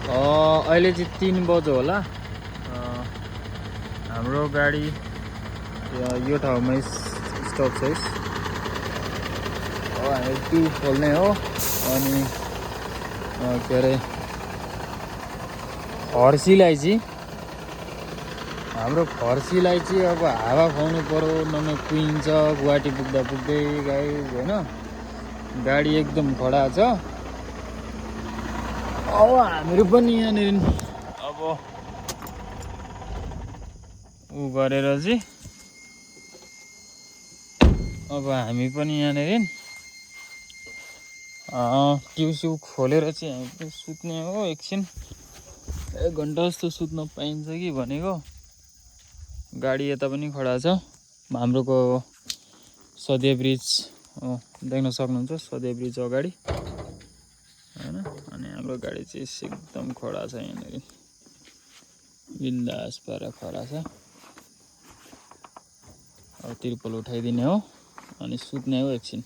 अहिले चाहिँ 3 बजे होला। हाम्रो गाडी यो ठाउँमै स्टप छ। हामी ट्युब खोल्ने हो अनि के अरे फर्सीलाई हाम्रो फर्सीलाई चाहिँ अब हावा खुवाउनु पर्यो, नभए कुहिन्छ गुवाहाटी पुग्दा पुग्दै गाई होइन। गाडी एकदम खडा छ। अब हामीहरू पनि यहाँनिर अब उ गरेर चाहिँ अब हामी पनि यहाँनिर ट्युब खोलेर चाहिँ हामी पनि सुत्ने हो। एकछिन 1 घन्टा जस्तो सुत्न पाइन्छ कि भनेको। गाडी यता पनि खडा छ। हाम्रोको सदिया ब्रिज देख्न सक्नुहुन्छ, सदिया ब्रिज अगाडि होइन। अनि हाम्रो गाडी चाहिँ एकदम खडा छ यहाँनिर, बिन्दास पारा खडा छ। अब तिर्पल उठाइदिने हो अनि सुत्ने हो एकछिन।